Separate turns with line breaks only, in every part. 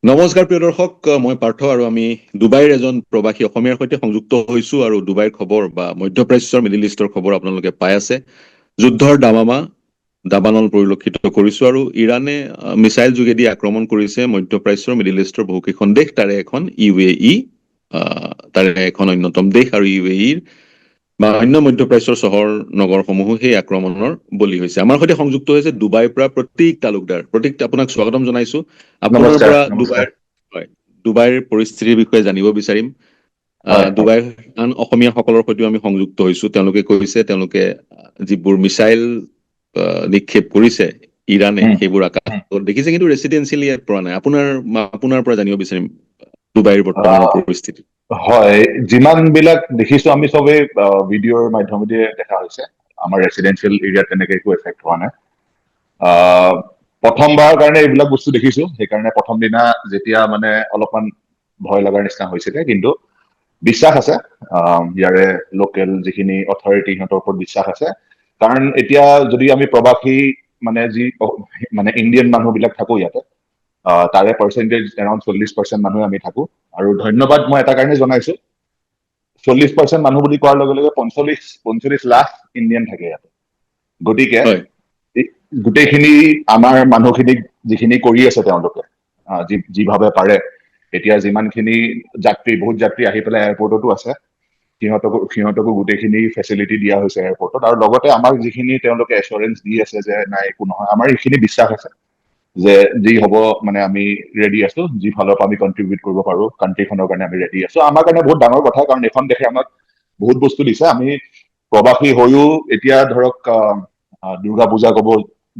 নমস্কাৰ প্ৰিয় দৰ্শক, মই পাৰ্থ আৰু আমি ডুবাইৰ এজন প্ৰবাসী অসমীয়াৰ সৈতে সংযুক্ত হৈছো আৰু ডুবাইৰ খবৰ বা মধ্যপ্ৰাচ্যৰ মিডিল ইষ্টৰ খবৰ আপোনালোকে পাই আছে। যুদ্ধৰ দাবানল পৰিলক্ষিত কৰিছো আৰু ইৰাণে মিছাইল যোগেদি আক্ৰমণ কৰিছে মধ্যপ্ৰাচ্যৰ মিডিল ইষ্টৰ বহুকেইখন দেশ, তাৰে এখন UAE, তাৰে এখন অন্যতম দেশ আৰু UAEৰ বা অন্য মধ্যপ্ৰাচ্যৰ চহৰ নগৰসমূহো সেই আক্ৰমণৰ বলি হৈছে। আমাৰ সৈতে সংযুক্ত হৈছে ডুবাইৰ পৰা প্ৰতীক তালুকদাৰ। প্ৰতীক, আপোনাক স্বাগতম জনাইছো। আপোনাৰ
নমস্কাৰ
পৰা
নমস্কাৰ
ডুবাইৰ পৰিস্থিতিৰ বিষয়ে জানিব বিচাৰিম।
হয় হয়
ডুবাইৰ আন অসমীয়াসকলৰ সৈতেও আমি সংযুক্ত হৈছো। তেওঁলোকে কৈছে তেওঁলোকে যিবোৰ মিছাইল নিক্ষেপ কৰিছে ইৰাণে,
উম,
সেইবোৰ আকাশত দেখিছে, কিন্তু ৰেচিডেঞ্চিয়েলি ইয়াত পৰা নাই। আপোনাৰ পৰা জানিব বিচাৰিম ডুবাইৰ বৰ্তমানৰ
আহ,
পৰিস্থিতি।
হয়, যিমান বিলাক দেখিছো আমি চবেই ভিডিঅ'ৰ মাধ্যমেদি দেখা হৈছে। আমাৰ ৰেচিডেঞ্চিয়েল এৰিয়াত তেনেকে একো এফেক্ট হোৱা নাই। আহ, প্ৰথমবাৰৰ কাৰণে এইবিলাক বস্তু দেখিছো, সেইকাৰণে প্ৰথম দিনা যেতিয়া মানে অলপমান ভয় লগাৰ নিচিনা হৈছিলে, কিন্তু বিশ্বাস আছে ইয়াৰে লোকেল যিখিনি অথৰিটি, সিহঁতৰ ওপৰত বিশ্বাস আছে। কাৰণ এতিয়া যদি আমি প্ৰবাসী মানে ইণ্ডিয়ান মানুহ বিলাক থাকো ইয়াতে, তাৰে পাৰ্চেন্টেজ এৰাউণ্ড 40% মানুহে আমি থাকো। আৰু ধন্যবাদ মই এটা কাৰণে জনাইছো, 40% মানুহ বুলি কোৱাৰ লগে লগে 45 লাখ ইণ্ডিয়ান থাকে ইয়াতে। গতিকে
হয়
গোটেইখিনি আমাৰ মানুহখিনিক যিখিনি কৰি আছে তেওঁলোকে, যিভাৱে পাৰে, এতিয়া যিমানখিনি বহুত যাত্ৰী আহি পেলাই এয়াৰপৰ্টতো আছে, সিহঁতকো গোটেইখিনি ফেচিলিটি দিয়া হৈছে এয়াৰপৰ্টত। আৰু লগতে আমাক যিখিনি তেওঁলোকে এচুৰেঞ্চ দি আছে যে নাই একো নহয়, আমাৰ এইখিনি বিশ্বাস আছে যে যি হব, মানে আমি ৰেডি আছো, যি ফালৰ পৰা আমি কন্ট্ৰিবিউট কৰিব পাৰো কাণ্ট্ৰিখনৰ কাৰণে আমি ৰেডি আছো। আমাৰ কাৰণে বহুত ডাঙৰ কথা, কাৰণ এইখন দেশে আমাক বহুত বস্তু দিছে। আমি প্ৰবাসী হৈও এতিয়া ধৰক দুৰ্গা পূজা কব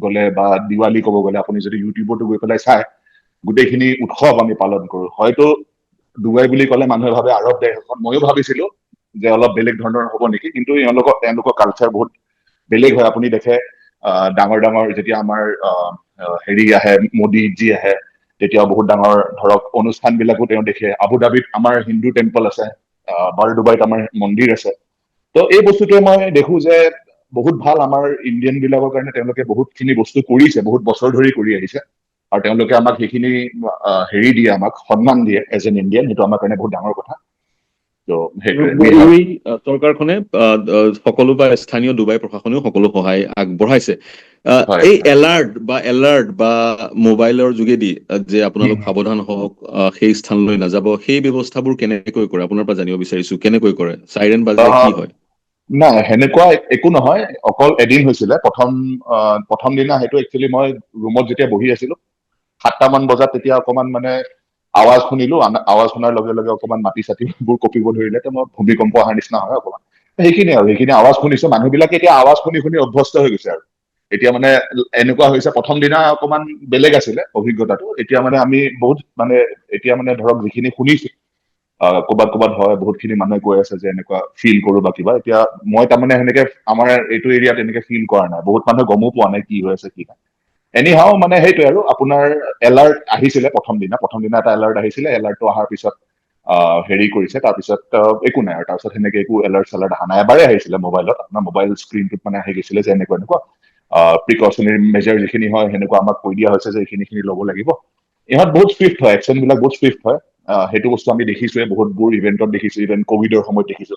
গলে বা দিৱালী কব গলে, আপুনি যদি ইউটিউবতো গৈ পেলাই চাই, গোটেইখিনি উৎসৱ আমি পালন কৰো। হয়তো ডুবাই বুলি ক'লে মানুহে ভাবে আৰৱ দেশ এখন, ময়ো ভাবিছিলো যে অলপ বেলেগ ধৰণৰ হব নেকি, কিন্তু তেওঁলোকৰ কালচাৰ বহুত বেলেগ হয়। আপুনি দেখে ডাঙৰ ডাঙৰ যেতিয়া আমাৰ হেৰি আহে, মোদীজী আহে, তেতিয়াও বহুত ডাঙৰ ধৰক অনুষ্ঠান বিলাকো তেওঁ দেখে। আবু ধাবিত আমাৰ হিন্দু টেম্পল আছে, বাৰডুবাইত আমাৰ মন্দিৰ আছে। ত' এই বস্তুটোৱে মই দেখো যে বহুত ভাল, আমাৰ ইণ্ডিয়ান বিলাকৰ কাৰণে তেওঁলোকে বহুত খিনি বস্তু কৰিছে, বহুত বছৰ ধৰি কৰি আহিছে। আৰু তেওঁলোকে আমাক সেইখিনি হেৰি দিয়ে, আমাক সন্মান দিয়ে এজ এন ইণ্ডিয়ান, সেইটো আমাৰ কাৰণে বহুত ডাঙৰ কথা। ত' সেইটোৱে
চৰকাৰখনে সকলো বা স্থানীয় ডুবাই প্ৰশাসনেও সকলো সহায় আগবঢ়াইছে।
হয়
এই এলাৰ্ট বা মোবাইলৰ যোগেদি যে আপোনালোক সাৱধান হওক, সেই স্থানলৈ নাযাব, সেই ব্যৱস্থাবোৰ কেনেকৈ কৰে আপোনাৰ পৰা জানিব বিচাৰিছো। কেনেকৈ কৰে? চাইৰেন বাজিলে কি হয়?
নাই, সেনেকুৱা একো নহয়। অকল এদিন হৈছিলে, প্ৰথম দিনা। সেইটো একচুৱেলি মই ৰুমত যেতিয়া বহি আছিলো 7টামান বজাত, তেতিয়া অকমান মানে আৱাজ শুনিলো। আৱাজ শুনাৰ লগে লগে অকমান মাটি চাতিবোৰ কঁপিব ধৰিলে, তো মই ভূমিকম্প অহাৰ নিচিনা হয় অকমান। সেইখিনি আৱাজ শুনিছো। মানুহবিলাকে এতিয়া আৱাজ শুনি শুনি অভ্যস্ত হৈ গৈছে। আৰু এতিয়া মানে এনেকুৱা হৈছে, প্ৰথম দিনা অকমান বেলেগ আছিলে অভিজ্ঞতাটো। এতিয়া মানে আমি বহুত মানে এতিয়া মানে ধৰক যিখিনি শুনিছো, ক'বাত হয়, বহুত খিনি মানুহে কৈ আছে যে এনেকুৱা ফিল কৰো বা কিবা। এতিয়া মই তাৰমানে সেনেকে আমাৰ এইটো এৰিয়াত এনেকে ফিল কৰা নাই, বহুত মানুহে গমো পোৱা নাই কি হৈ আছে কি নাই। এনিহাও মানে সেইটোৱে আৰু আপোনাৰ এলাৰ্ট আহিছিলে প্ৰথম দিনা এটা এলাৰ্ট আহিছিলে। এলাৰ্টটো অহাৰ পিছত হেৰি কৰিছে, তাৰপিছত একো নাই। আৰু তাৰপিছত সেনেকে একো এলাৰ্ট চেলাৰ্ট অহা নাই। এবাৰেই আহিছিলে মোবাইলত, আপোনাৰ মোবাইল স্ক্ৰীনটোত মানে আহি গৈছিলে যে এনেকুৱা প্ৰিকচনাৰী মেজাৰ যিখিনি হয়, সেনেকুৱা আমাক কৈ দিয়া হৈছে যে এইখিনি ল'ব লাগিব। ইহঁত বহুত ষ্ট্ৰিক্ট হয়, একচন বিলাক বহুত ষ্ট্ৰিক্ট হয়। সেইটো বস্তু আমি দেখিছোৱে, বহুতবোৰ ইভেন্টত দেখিছো, ইভেন কভিডৰ সময়ত দেখিছো।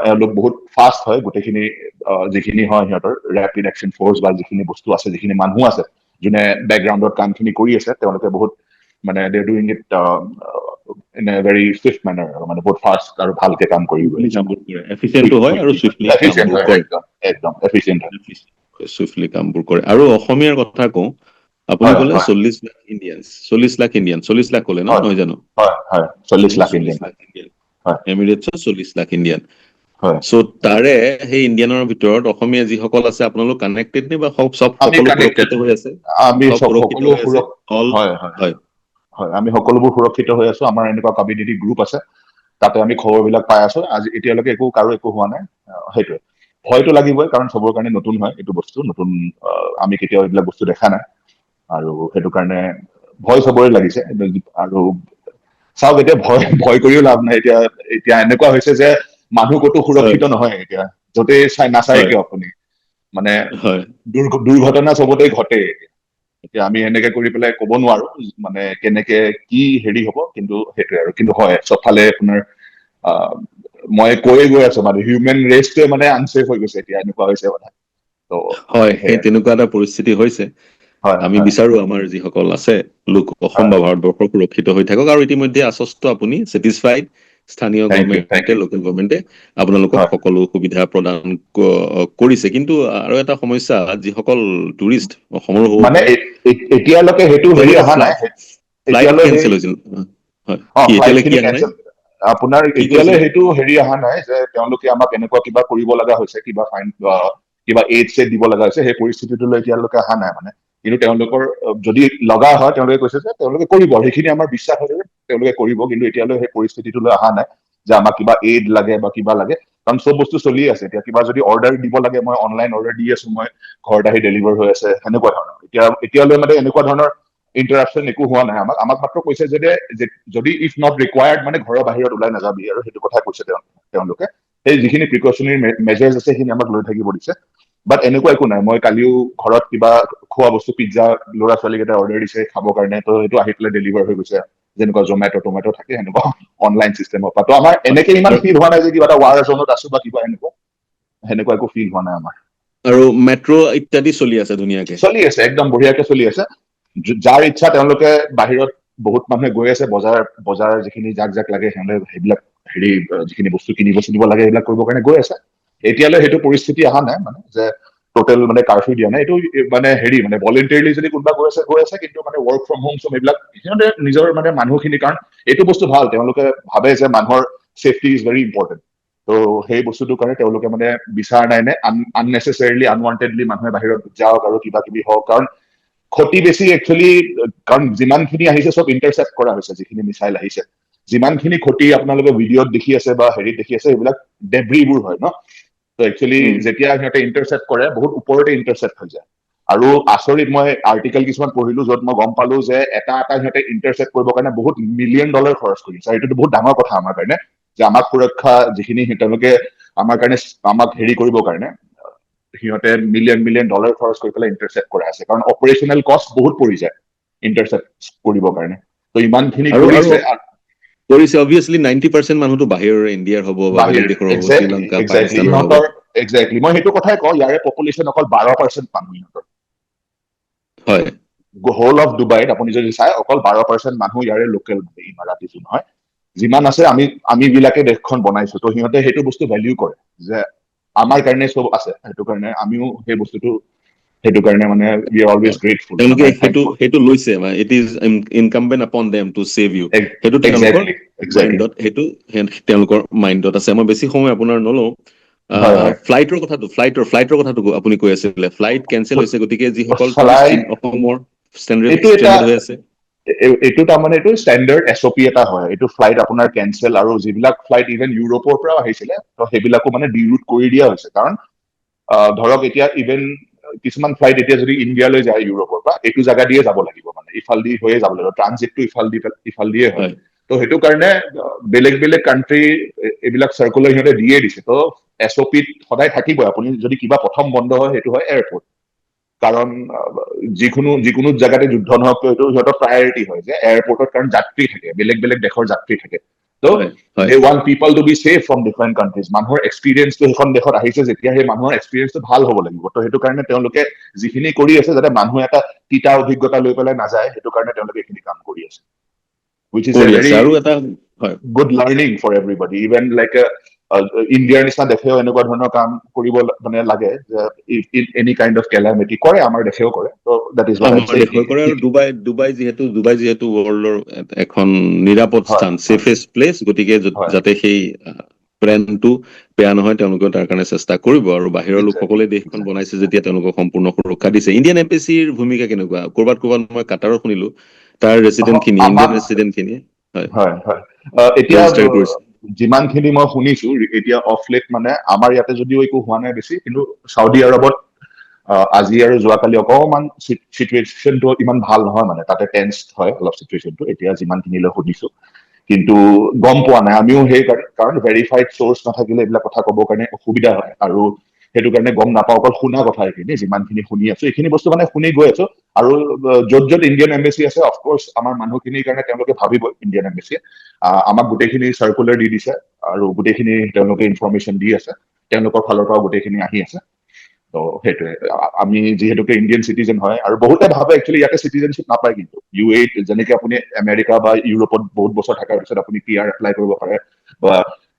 এওঁলোক বহুত ফাষ্ট হয়, গোটেইখিনি যিখিনি হয় সিহঁতৰ ৰেপিড একচন ফৰ্চ বা যিখিনি বস্তু আছে, যিখিনি মানুহ আছে যোনে বেকগ্ৰাউণ্ডত কামখিনি কৰি আছে, তেওঁলোকে বহুত মানে they are doing it in a very swift manner, মানে বহুত ফাষ্ট আৰু ভালকে কাম কৰি গৈ আছে।
কামবোৰ কৰে, এফিচিয়েণ্টো হয় আৰু চুইফলি
এফিচিয়েণ্ট
কামবোৰ
হয়,
কৰে।
একদম এফিচিয়েণ্ট হয়।
চুইফলি কামবোৰ কৰে। আৰু অসমীয়াৰ কথা কওঁ, আপুনি
হয়
ক'লে
হয়
40 লাখ ইণ্ডিয়ান, 40 লাখ ক'লে
হয়
নহয় জানো?
হয় 40 লাখ
40
ইণ্ডিয়ান।
লাখ ইণ্ডিয়ান,
হয়
এমিৰেটছত 40 লাখ ইণ্ডিয়ান।
হয়
চ' তাৰে সেই ইণ্ডিয়ানৰ ভিতৰত অসমীয়া যিসকল আছে, আপোনালোক কানেক্টেড নে, বা
আমি
সকলো
কানেক্টেড,
সুৰক্ষিত হৈ আছে?
আমি
চব সুৰক্ষিত
সকলো
হৈ আছে? অল
হয় হয়
হয়
হয়, আমি সকলোবোৰ সুৰক্ষিত হৈ আছো। আমাৰ এনেকুৱা কমিউনিটি গ্ৰুপ আছে, তাতে আমি খবৰ বিলাক পাই আছো। আজি এতিয়ালৈকে কাৰো একো হোৱা নাই। সেইটোৱে, ভয়তো লাগিবই, কাৰণ চবৰ কাৰণে নতুন হয় এইটো বস্তু, নতুন। আমি কেতিয়াও এইবিলাক বস্তু দেখা নাই, আৰু সেইটো কাৰণে ভয় চবৰে লাগিছে। আৰু চাওক, এতিয়া ভয় কৰিও লাভ নাই। এতিয়া এনেকুৱা হৈছে যে মানুহ ক'তো
হয়
সুৰক্ষিত নহয়। এতিয়া য'তেই নাচায়
হয়
কিয় আপুনি, মানে
হয়
দুৰ্ঘটনা চবতে ঘটে। এতিয়া আমি এনেকে কৰি পেলাই ক'ব নোৱাৰো মানে কেনেকে কি হেৰি হ'ব, কিন্তু সেইটোৱে আৰু কিন্তু হয় চবফালে আপোনাৰ মই কৈয়ে গৈ আছো মানে হিউমেন ৰেচটোৱে মানে আনছেফ হৈ গৈছে এতিয়া এনেকুৱা হৈছে কথা। ত'
হয়, সেই
সেয়াই
তেনেকুৱা এটা পৰিস্থিতি হৈছে।
হয়
আমি
হয়
বিচাৰো আমাৰ যিসকল আছে লোক অসম
হয়
বা ভাৰতবৰ্ষ সুৰক্ষিত হৈ থাকক, আৰু ইতিমধ্যে আশ্বস্ত আপুনি ছেটিছফাইড স্থানীয়
থেংক ইউ
গভৰ্ণমেণ্টে লোকেল গভৰ্ণমেণ্টে আপোনালোকক
হয়
সকলো সুবিধা প্ৰদান কৰিছে। কিন্তু আৰু এটা সমস্যা, যিসকল টুৰিষ্ট অসমৰ হ'ব
মানে
পাৰে
এতিয়ালৈকে সেইটো হেৰি
তেওঁলোকৰ
অহা নাই
ফ্লাইট
এতিয়ালৈ সেই
কেনচেল হৈছিল। হয়, কি
ফ্লাইট
এতিয়ালৈ কি
খিনি
অহা নাই?
কেনচেল আপোনাৰ
কি
এতিয়ালৈ
কৈছিলে?
সেইটো হেৰি অহা নাই যে তেওঁলোকে আমাক এনেকুৱা কিবা কৰিব লগা হৈছে, কিবা ফাইন কিবা এইড চেড দিব লগা হৈছে, সেই পৰিস্থিতিটোলৈ এতিয়ালৈকে অহা নাই মানে। কিন্তু তেওঁলোকৰ যদি লগা হয় তেওঁলোকে কৈছে যে তেওঁলোকে কৰিব, সেইখিনি আমাৰ বিশ্বাস আছে যে তেওঁলোকে কৰিব, কিন্তু এতিয়ালৈ সেই পৰিস্থিতিটোলৈ অহা নাই যে আমাক কিবা এইড লাগে বা কিবা লাগে, কাৰণ চব বস্তু চলি আছে। এতিয়া কিবা যদি অৰ্ডাৰ দিব লাগে, মই অনলাইন অৰ্ডাৰ দি আছো, মই ঘৰত আহি ডেলিভাৰ হৈ আছে, সেনেকুৱা ধৰণৰ। এতিয়ালৈ মানে এনেকুৱা ধৰণৰ ইণ্টাৰাকশ্যন একো হোৱা নাই। আমাক মাত্ৰ কৈছে যে যদি ইফ নট ৰিকুৱাৰ্ড মানে ঘৰৰ বাহিৰত ওলাই নাযাবি, আৰু সেইটো কথা কৈছে তেওঁলোকে। সেই যিখিনি প্ৰিকচনাৰী মেজাৰ্ছ আছে সেইখিনি আমাক লৈ থাকিব দিছে। বাট এনেকুৱা একো নাই। মই কালিও ঘৰত কিবা খোৱা বস্তু পিজ্জা ল'ৰা ছোৱালী কেইটা অৰ্ডাৰ দিছে খাবৰ কাৰণে, তো সেইটো আহি পেলাই ডেলিভাৰ হৈ গৈছে। যেনেকুৱা জমেট' থাকে সেনেকুৱা অনলাইন চিষ্টেমৰ পৰা। তো আমাৰ এনেকে ইমান ফিল হোৱা নাই যে কিবা এটা ৱাৰ জ'নত আছো বা কিবা সেনেকুৱা একো ফিল হোৱা নাই আমাৰ।
আৰু মেট্ৰ' ইত্যাদি চলি আছে ধুনীয়াকে?
চলি আছে, একদম বঢ়িয়াকে চলি আছে। যাৰ ইচ্ছা তেওঁলোকে বাহিৰত বহুত মানুহে গৈ আছে, বজাৰ যিখিনি যাক লাগে সিহঁতে সেইবিলাক হেৰি যিখিনি বস্তু কিনিব লাগে সেইবিলাক কৰিবৰ কাৰণে গৈ আছে। এতিয়ালৈ সেইটো পৰিস্থিতি অহা নাই মানে যে টোটেল মানে কাৰফিউ দিয়া নাই। এইটো মানে হেৰি মানে ভলেণ্টাৰীলি যদি কোনোবা গৈ আছে, কিন্তু মানে ৱৰ্ক ফ্ৰম হোম চব এইবিলাক সিহঁতে নিজৰ মানে মানুহখিনি, কাৰণ এইটো বস্তু ভাল, তেওঁলোকে ভাবে যে মানুহৰ ছেফটি ইজ ভেৰি ইম্পৰ্টেণ্ট। ত' সেই বস্তুটোৰ কাৰণে তেওঁলোকে মানে বিচৰা নাই নে আননেচেচাৰিলি আনৱান্টেডলি মানুহে বাহিৰত যাওক আৰু কিবা কিবি হওক, কাৰণ ক্ষতি বেছি একচুৱেলি, কাৰণ যিমানখিনি আহিছে চব ইণ্টাৰচেপ্ট কৰা হৈছে, যিখিনি মিছাইল আহিছে যিমানখিনি ক্ষতি আপোনালোকে ভিডিঅ'ত দেখি আছে বা হেৰিত দেখি আছে, সেইবিলাক ডেব্ৰিবোৰ হয় ন। ত একচুৱেলি যেতিয়া সিহঁতে ইণ্টাৰচেপ্ট কৰে বহুত ওপৰতে ইণ্টাৰচেপ্ট হৈ যায়। আৰু আচৰিত, মই আৰ্টিকেল কিছুমান পঢ়িলো য'ত মই গম পালো যে এটা সিহঁতে ইণ্টাৰচেপ্ট কৰিবৰ কাৰণে বহুত $1 মিলিয়ন খৰচ কৰিছে। আৰু এইটোতো বহুত ডাঙৰ কথা আমাৰ কাৰণে, যে আমাক সুৰক্ষা যিখিনি তেওঁলোকে আমাৰ কাৰণে আমাক হেৰি কৰিবৰ কাৰণে সিহঁতে $1 মিলিয়ন খৰচ কৰি পেলাই ইণ্টাৰচেপ্ট কৰা আছে, কাৰণ অপাৰেচনেল কষ্ট বহুত পৰি যায় ইণ্টাৰচেপ্ট কৰিবৰ কাৰণে। ত ইমানখিনি
আৰু
কৰিছে
কৰিছে অবভিয়াছলি 90% মানুহতো বাহিৰৰে, ইণ্ডিয়াৰ হ'ব বা বেলেগ দেশৰ হ'ব, শ্ৰীলংকা পাকিস্তানৰ হ'ব।
একজেক্টলি মই সেইটো কথাই কওঁ, ইয়াৰে পপুলেশ্যন অকল 12% মানুহ ইহঁতৰ।
হয়।
হোল অফ ডুবাইত আপুনি যদি চাই অকল 12% মানুহ ইয়াৰে লোকেল, ইমাৰাতি যোন হয়। যিমান আছে আমি বিলাকে দেশখন বনাইছো। তো সিহঁতে সেইটো বস্তু ভেলিউ কৰে যে আমাৰ কাৰণে চব আছে, সেইটো কাৰণে আমিও সেই বস্তুটো সেইটো কাৰণে মানে উই আৰ অলৱেজ গ্ৰেটফুল
তেওঁলোকে
মানে থেংকফুল।
সেইটো লৈছে, it is incumbent upon them to save you. সেইটো তেওঁলোকৰ
একজেক্টলি
তেওঁলোকৰ মাইণ্ডত আছে। মই বেছি সময় আপোনাৰ নলওঁ।
হয় হয়
ফ্লাইটৰ কথাটো আপুনি কৈ আছিলে, ফ্লাইট কেনচেল হৈছে, গতিকে যিসকল টুৰিষ্ট
ফ্লাইট
অসমৰ
এইটো এটা
ষ্ট্ৰেণ্ডেড হৈ আছে।
এইটো তাৰমানে এইটো ষ্টেণ্ডাৰ্ড SOP এটা হয়। এইটো ফ্লাইট আপোনাৰ কেনচেল, আৰু যিবিলাক ফ্লাইট ইভেন ইউৰোপৰ পৰাও আহিছিলে তো সেইবিলাকো মানে ডিৰুট কৰি দিয়া হৈছে। কাৰণ ধৰক এতিয়া ইভেন কিছুমান ফ্লাইট এতিয়া যদি ইণ্ডিয়ালৈ যায় ইউৰোপৰ পৰা, এইটো জাগা দিয়ে যাব লাগিব, মানে ইফালদি হৈয়ে যাব লাগিব, ট্ৰানজিটটো ইফাল দিয়ে হয়। তো সেইটো কাৰণে বেলেগ কাণ্ট্ৰি এইবিলাক চাৰ্কুলাৰ সিহঁতে দিয়ে দিছে। তো SOPত সদায় থাকিবই, আপুনি যদি কিবা প্ৰথম বন্ধ হয় সেইটো হয় এয়াৰপৰ্ট। কাৰণ যিকোনো জেগাতে যুদ্ধ নহওক তো এইটো সিহঁতৰ প্ৰায়ৰিটি হয় যে এয়াৰপৰ্টত, কাৰণ যাত্ৰী থাকে, বেলেগ দেশৰ যাত্ৰী থাকে। তো
হয় হয়
they want people to be safe from different countries. মানুহৰ এক্সপিৰিয়েন্সটো সেইখন দেশত আহিছে যেতিয়া, সেই মানুহৰ এক্সপিৰিয়েন্সটো ভাল হ'ব লাগিব। তো সেইটো কাৰণে তেওঁলোকে যিখিনি কৰি আছে, যাতে মানুহ এটা তিতা অভিজ্ঞতা লৈ পেলাই নাযায়, সেইটো কাৰণে তেওঁলোকে এইখিনি কাম কৰি আছে। Which is a
কৰি আছে।
very
আৰু এটা হয়,
good learning for everybody, even like ইণ্ডিয়াৰ নিচিনা দেশেও এনেকুৱা ধৰণৰ কাম কৰিব মানে লাগে, যে এনি কাইণ্ড অফ কেলামিটি কৰে, আমাৰ দেশেও কৰে। তো that is what I am
আমাৰ
সেইং।
দেশৰ কৰে। আৰু ডুবাই যিহেতু ৱৰ্ল্ডৰ এখন নিৰাপদ
হয়
স্থান, ছেফেষ্ট প্লেচ, গতিকে
হয়
যাতে সেই প্লেনটো বেয়া নহয়, তেওঁলোকেও তাৰ কাৰণে চেষ্টা কৰিব। আৰু বাহিৰৰ
একজেক্টলি
লোকসকলে দেশখন বনাইছে যেতিয়া তেওঁলোকক সম্পূৰ্ণ সুৰক্ষা দিছে। ইণ্ডিয়ান এম্বেচিৰ ভূমিকা কেনেকুৱা? ক'ৰবাত মই কাটাৰো শুনিলো, তাৰ ৰেচিডেণ্ট খিনি, ইণ্ডিয়ান
আমাক
ৰেচিডেণ্ট খিনি
হয় এতিয়া
ৰেজিষ্টাৰ কৰিছে।
যিমানখিনি মই শুনিছো এতিয়া অফ লেট, মানে আমাৰ ইয়াতে যদিও একো হোৱা নাই বেছি, কিন্তু চাউদি আৰবত আজি আৰু যোৱাকালি অকমান চিটুৱেশ্যনটো ইমান ভাল নহয়, মানে তাতে টেন্স হয় অলপ চিটুৱেশ্যনটো, এতিয়া যিমানখিনিলৈ শুনিছো। কিন্তু গম পোৱা নাই আমিও, সেই কাৰণ ভেৰিফাইড চ'ৰ্চ নাথাকিলে এইবিলাক কথা ক'বৰ কাৰণে অসুবিধা হয়। আৰু সেইটো কাৰণে গম নাপাওঁ, অকল শুনা কথা এইখিনি, যিমানখিনি শুনি আছো এইখিনি বস্তু মানে শুনি গৈ আছো। আৰু য'ত য'ত ইণ্ডিয়ান এম্বেচি আছে অফক'ৰ্চ আমাৰ মানুহখিনিৰ কাৰণে তেওঁলোকে ভাবিব ইণ্ডিয়ান এম্বেচিয়ে আমাক গোটেইখিনি চাৰ্কুলাৰ দি দিছে আৰু গোটেইখিনি তেওঁলোকে ইনফৰমেশ্যন দি আছে, তেওঁলোকৰ ফালৰ পৰা গোটেইখিনি আহি আছে। তো সেইটোৱে, আমি যিহেতুকে ইণ্ডিয়ান চিটিজেন হয়, আৰু বহুতে ভাবে একচুৱেলি ইয়াতে চিটিজেনশ্বিপ নাপায়, কিন্তু UAE যেনেকে আপুনি আমেৰিকা বা ইউৰোপত বহুত বছৰ থকাৰ পিছত আপুনি PR এপ্লাই কৰিব পাৰে বা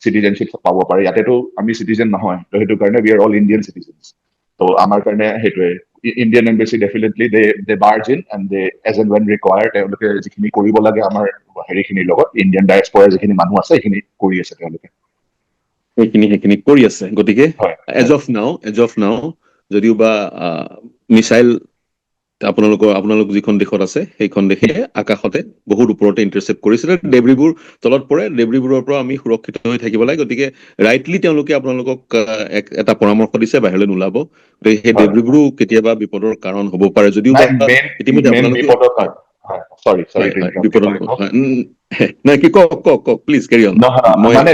চিটিজেনশ্বিপ পাব পাৰে, ইয়াতেতো আমি চিটিজেন নহয়, তো সেইটো কাৰণে we are all Indian citizens. তো আমাৰ কাৰণে সেইটোৱে, Indian embassy definitely they barge in and they edge and when required তেওঁলোকে যিখিনি কৰিব লাগে আমাৰ হেৰিখিনিৰ লগত, ইণ্ডিয়ান ডায়াস্প'ৰাৰ যিখিনি মানুহ আছে সেইখিনি কৰি আছে তেওঁলোকে।
সেইখিনি কৰি আছে। গতিকে
হয়
এজ অফ নাও যদিও বা মিছাইল আপোনালোক যিখন দেশত আছে সেইখন দেশে আকাশতে বহুত ওপৰতে ইণ্টাৰচেপ্ট কৰিছিলে, ডেব্ৰিবোৰ তলত পৰে, ডেব্ৰিবোৰৰ পৰা আমি সুৰক্ষিত হৈ থাকিব লাগে। গতিকে ৰাইটলি তেওঁলোকে আপোনালোকক এটা পৰামৰ্শ দিছে বাহিৰলৈ নোলাব, গতিকে সেই
হয়
ডেব্ৰিবোৰো কেতিয়াবা বিপদৰ কাৰণ হ'ব পাৰে, যদিও বা ইতিমধ্যে
মেইন
আপোনালোকে
বিপদত হয় চৰি
বিপদৰ নাই কি কওক প্লিজ কেৰি অন। মই
মানে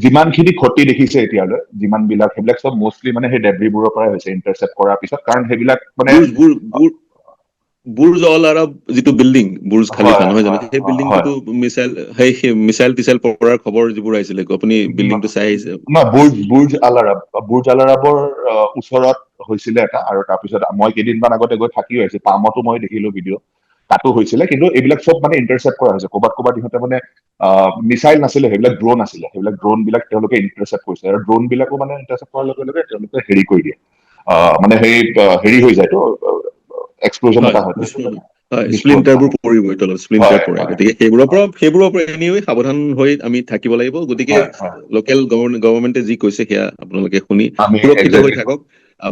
যিমানখিনি ক্ষতি দেখিছে এতিয়ালৈ, যিমান বিলাক সেইবিলাক চব মষ্টলি মানে সেই ডেব্ৰিবোৰৰ পৰাই হৈছে ইণ্টাৰচেপ্ট কৰাৰ পিছত, কাৰণ সেইবিলাক মানে
বুৰ্জ অল আৰব যিটো বিল্ডিং, বুৰ্জ খালিফা
হয়
নহয় জানো,
হয়
সেই
হয়
বিল্ডিংটোতো মিছাইল টিছাইল পৰাৰ খবৰ যিবোৰ আহিছিলে, আপুনি বিল্ডিংটো চাই আহিছে?
বুৰ্জ আল আৰবৰ ওচৰত হৈছিলে এটা, আৰু তাৰপিছত মই কেইদিনমান আগতে গৈ থাকি আহিছো, পামতো মই দেখিলো ভিডিঅ', তাতো হৈছিলে, কিন্তু এইবিলাক চব মানে ইণ্টাৰচেপ্ট কৰা হৈছে। ক'ৰবাত ইহঁতে মানে মিছাইল নাছিলে, সেইবিলাক ড্ৰোন আছিলে, সেইবিলাক ড্ৰোন বিলাক তেওঁলোকে ইণ্টাৰচেপ্ট কৰিছে, আৰু ড্ৰোন বিলাকো মানে ইণ্টাৰচেপ্ট কৰাৰ লগে লগে তেওঁলোকে হেৰি কৰি দিয়ে, মানে সেই হেৰি হৈ যায় তো, এক্সপ্ল'জন এটা হয়,
স্প্লিণ্টাৰবোৰ পৰিবই তলত, স্প্লিণ্টাৰ
হয়
পৰে।
হয়
গতিকে সেইবোৰৰ পৰা এনিৱে সাৱধান হৈ আমি থাকিব লাগিব। গতিকে
হয় হয়
লোকেল গভৰ্ণমেণ্টে যি কৈছে সেয়া আপোনালোকে শুনি
আমি
সুৰক্ষিত হৈ
একজেক্টলি
থাকক,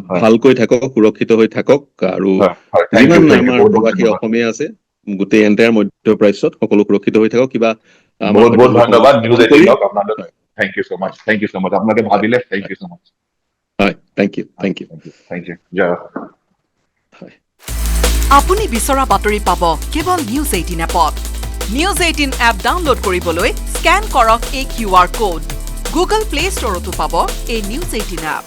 হয়
ভালকৈ থাকক, সুৰক্ষিত হৈ থাকক। আৰু
হয় থেংক
যিমান
ইউ
আমাৰ
বহুত বহুত
প্ৰবাসী
ধন্যবাদ,
অসমীয়া আছে গোটেই এণ্টায়াৰ মধ্যপ্ৰাচ্যত সকলো সুৰক্ষিত হৈ থাকক। কিবা আমাৰ
বহুত
সৈতে
বহুত
যদি
ধন্যবাদ নিউজ
সংযোগ কৰি
18ক আপোনালোক, থেংক ইউ ছ মাচ, আপোনালোকে ভাবিলে, থেংক ইউ ছ মাচ,
হয়, থেংক ইউ।
থেংক ইউ, জয়।
হয়।
আপুনি বিচৰা বাতৰি পাব কেৱল নিউজ 18 এপত। নিউজ 18 এপ ডাউনলোড কৰিবলৈ স্কেন কৰক এই QR কোড। গুগল প্লে ষ্টৰতো পাব এই নিউজ 18 এপ।